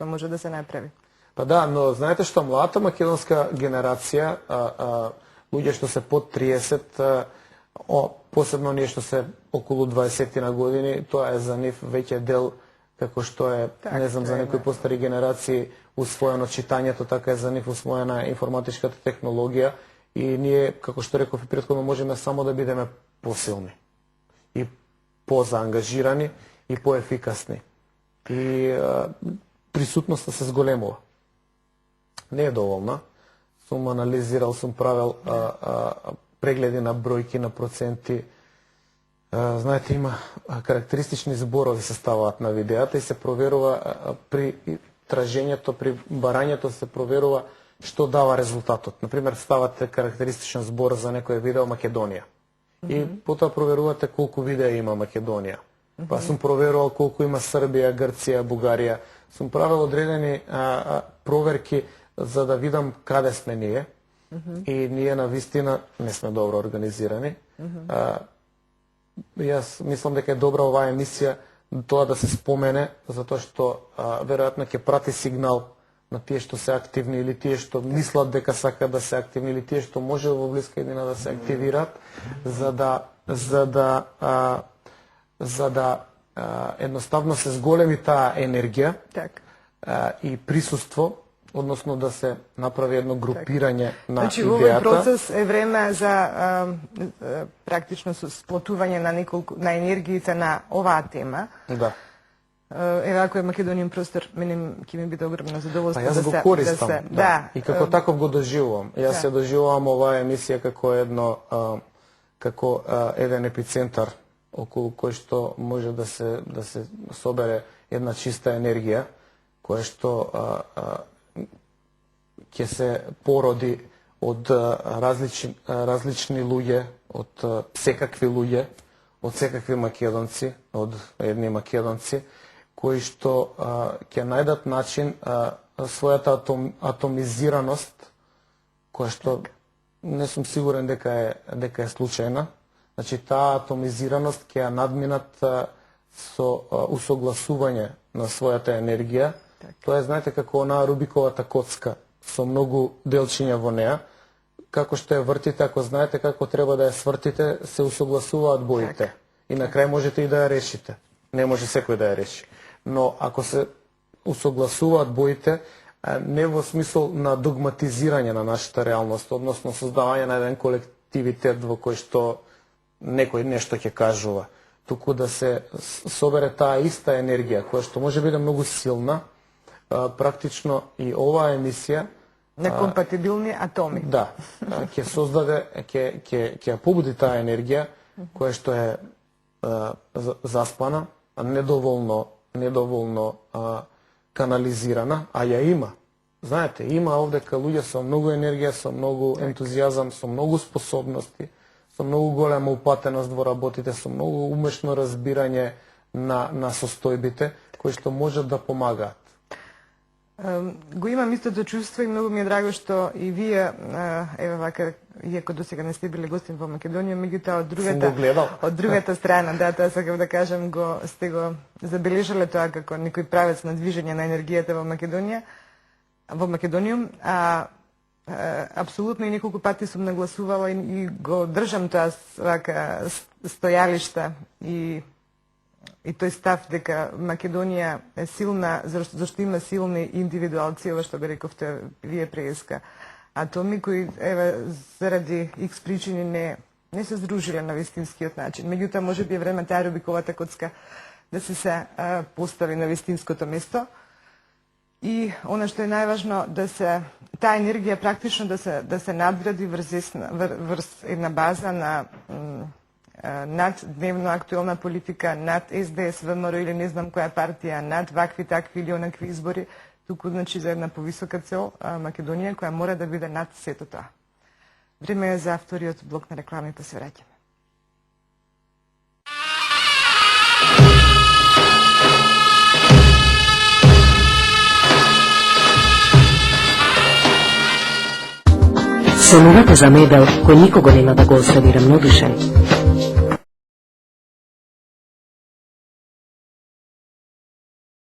може да се направи. Па да, но знаете што, младата македонска генерација, луѓе што се под 30, посебно ние што се околу 20 на години, тоа е за нив веќе дел, како што е, не знам, за некои постари генерации усвоено читањето, така е за нив усвоена информатичката технологија и ние, како што реков и претходно, можеме само да бидеме посилни и позаангажирани и поефикасни. И присутноста се зголемува. Не е доволна. Сум анализирал, сум правил прегледи на бројки, на проценти. Знаете, има карактеристични зборови се ставаат на видеата и се проверува при тражењето, при барањето се проверува што дава резултатот. Например, ставате карактеристичен збор за некое видео Македонија. И потоа проверувате колку видеа има Македонија. Па сум проверувал колку има Србија, Грција, Бугарија. Сум правил одредени проверки за да видам каде сме ние. И ние на вистина не сме добро организирани. Јас мислам дека е добра оваа емисија тоа да се спомене, затоа што веројатно ќе прати сигнал на тие што се активни или тие што мислат дека сакаат да се активни или тие што може во блиска иднина да се активираат, за да едноставно се зголеми таа енергија и присуство, односно да се направи едно групирање на значи, идејата. Овој процес е време за практично сплотување на енергиите на оваа тема. Да. Еве, ако е Македонијан простор, мене ќе ми биде огромно задоволство да се... Јас го користам, и како таков го доживувам. Јас се доживувам оваа емисија како еден епицентар околу кој што може да се собере една чиста енергија, која што ќе се породи од различни луѓе, од секакви луѓе, од секакви македонци, од едни македонци, кои што ќе најдат начин својата атомизираност, која што не сум сигурен дека е случајна. Значи, таа атомизираност ќе ја надминат со усогласување на својата енергија. Тоа е, знаете, како онаа Рубиковата коцка, со многу делчиња во неа. Како што ја вртите, ако знаете како треба да ја свртите, се усогласуваат боите. И на крај можете и да ја решите. Не може секој да ја реши. Но ако се усогласуваат боите, не во смисол на догматизирање на нашата реалност, односно создавање на еден колективитет во кој што некој нешто ќе кажува, туку да се собере таа иста енергија, која што може биде многу силна, практично и оваа емисија на компатибилни атоми. Да, ќе создаде, ќе ја побуди таа енергија која што е заспана, недоволно канализирана, а ја има. Знаете, има овдека луѓе со многу енергија, со многу ентузијазам, со многу способности, со многу голема упатеност во работите, со многу умешно разбирање на состојбите, кои што можат да помагаат. Го имам истото чувство и многу ми е драго што и вие, еве вака, иако досега не сте били гостин во Македонија, меѓутоа од другата страна, да, тоа сакам да кажам, сте го забележале тоа како некој правец на движење на енергијата во Македониум, апсолутно и неколку пати сум нагласувала и го држам тоа вака стојалишта и тој став дека Македонија е силна зашто има силни индивидуалци, ова што би рековте вие преска атоми кои заради X причини не се здружиле на вистинскиот начин. Меѓутоа можеби е време таа Рубиковата коцка да се постави на вистинското место. И она што е најважно, таа енергија практично да се надгради врз една база на над дневно актуелна политика, над СДС, ВМРО или не знам која партија, над вакви, такви или онакви избори, туку значи за една повисока цел Македонија која мора да биде над сето тоа. Време е за вториот блок на реклами, па се враќаме. Сонувате за медал кој никого нема да го остави рамнодушен.